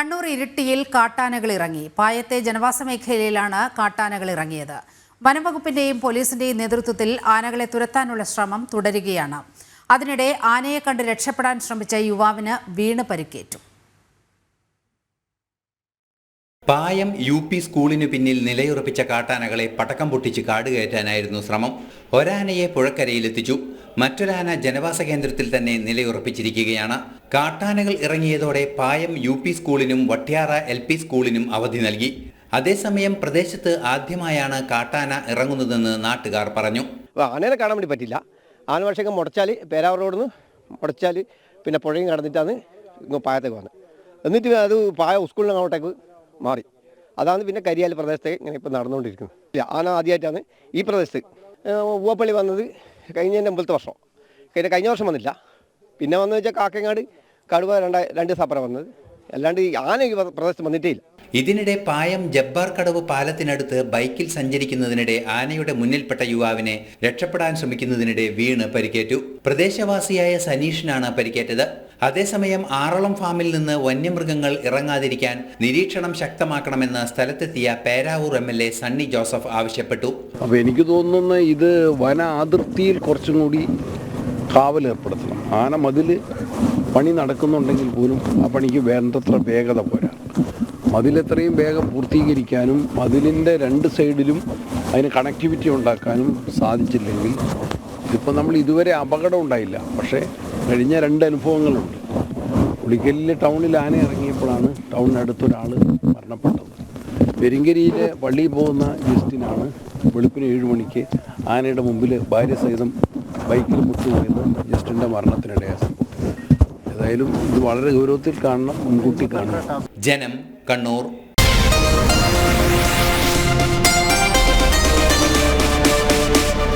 കണ്ണൂർ ഇരിട്ടിയിൽ കാട്ടാനകൾ ഇറങ്ങി. പായത്തെ ജനവാസ മേഖലയിലാണ് കാട്ടാനകൾ ഇറങ്ങിയത്. വനംവകുപ്പിന്റെയും പോലീസിന്റെയും നേതൃത്വത്തിൽ ആനകളെ തുരത്താനുള്ള ശ്രമം തുടരുകയാണ്. അതിനിടെ ആനയെ കണ്ട് രക്ഷപ്പെടാൻ ശ്രമിച്ച യുവാവിന് വീണ് പരിക്കേറ്റു. പായം UP സ്കൂളിനു പിന്നിൽ നിലയുറപ്പിച്ച കാട്ടാനകളെ പടക്കം പൊട്ടിച്ച് കാടുകയറ്റാനായിരുന്നു ശ്രമം. ഒരാനയെ പുഴക്കരയിലെത്തിച്ചു. മറ്റൊരാന ജനവാസ കേന്ദ്രത്തിൽ തന്നെ നിലയുറപ്പിച്ചിരിക്കുകയാണ്. കാട്ടാനകൾ ഇറങ്ങിയതോടെ പായം UP സ്കൂളിനും വട്ട്യാറ LP സ്കൂളിനും അവധി നൽകി. അതേസമയം പ്രദേശത്ത് ആദ്യമായാണ് കാട്ടാന ഇറങ്ങുന്നതെന്ന് നാട്ടുകാർ പറഞ്ഞു. ആനയെ കാണാൻ വേണ്ടി പറ്റില്ല. ആന വർഷം മുടച്ചാൽ പേരാവൂർ റോഡിൽ നിന്ന് മുടച്ചാൽ പിന്നെ പുഴയും കടന്നിട്ടാണ് പായത്തേക്ക് വന്നത്. എന്നിട്ട് അത് പായ സ്കൂളിന് അങ്ങോട്ടേക്ക് മാറി. അതാണ് പിന്നെ കരിയാൽ പ്രദേശത്തേക്ക് ഇങ്ങനെ ഇപ്പോൾ നടന്നുകൊണ്ടിരിക്കുന്നത്. ആന ആദ്യമായിട്ടാണ് ഈ പ്രദേശത്ത് ഊവപ്പള്ളി വന്നത് കഴിഞ്ഞതിൻ്റെ മുമ്പത്തെ വർഷം. കഴിഞ്ഞ വർഷം വന്നില്ല. പിന്നെ വന്നു വെച്ചാൽ കാക്കങ്ങാട് കടുവ രണ്ട് സപ്പറ വന്നത്. അല്ലാണ്ട് ഈ ആന ഈ പ്രദേശത്ത് വന്നിട്ടേ ഇല്ല. ഇതിനിടെ പായം ജബ്ബാർ കടവ് പാലത്തിനടുത്ത് ബൈക്കിൽ സഞ്ചരിക്കുന്നതിനിടെ ആനയുടെ മുന്നിൽപ്പെട്ട യുവാവിനെ രക്ഷപ്പെടാൻ ശ്രമിക്കുന്നതിനിടെ വീണ് പരിക്കേറ്റു. പ്രദേശവാസിയായ സനീഷിനാണ് പരിക്കേറ്റത്. അതേസമയം ആറളം ഫാമിൽ നിന്ന് വന്യമൃഗങ്ങൾ ഇറങ്ങാതിരിക്കാൻ നിരീക്ഷണം ശക്തമാക്കണമെന്ന് സ്ഥലത്തെത്തിയ പേരാവൂർ MLA സണ്ണി ജോസഫ് ആവശ്യപ്പെട്ടു. അപ്പോൾ എനിക്ക് തോന്നുന്ന ഇത് വന അതിർത്തിയിൽ കുറച്ചും കൂടി കാവലേർപ്പെടുത്തണം. ആന മതിൽ പണി നടക്കുന്നുണ്ടെങ്കിൽ പോലും ആ പണിക്ക് വേണ്ടത്ര വേഗത പോരാ. മതിലെത്രയും വേഗം പൂർത്തീകരിക്കാനും മതിലിൻ്റെ രണ്ട് സൈഡിലും അതിന് കണക്ടിവിറ്റി ഉണ്ടാക്കാനും സാധിച്ചില്ലെങ്കിൽ ഇതിപ്പോൾ നമ്മൾ ഇതുവരെ അപകടം ഉണ്ടായില്ല. പക്ഷേ കഴിഞ്ഞ 2 അനുഭവങ്ങളുണ്ട്. ഉളിക്കലിൽ ടൗണിൽ ആന ഇറങ്ങിയപ്പോഴാണ് ടൗണിനടുത്തൊരാൾ മരണപ്പെട്ടത്. പെരിങ്കരിയിലെ പള്ളിയിൽ പോകുന്ന ജസ്റ്റിനാണ് വെളുപ്പിന് 7 മണിക്ക് ആനയുടെ മുമ്പിൽ ഭാര്യ സഹിതം ബൈക്കിൽ മുട്ടുപോയത് ജസ്റ്റിൻ്റെ മരണത്തിനിടയായി. ഏതായാലും ഇത് വളരെ ഗൗരവത്തിൽ കാണണം, മുൻകൂട്ടി കാണണം. ജനം, കണ്ണൂർ.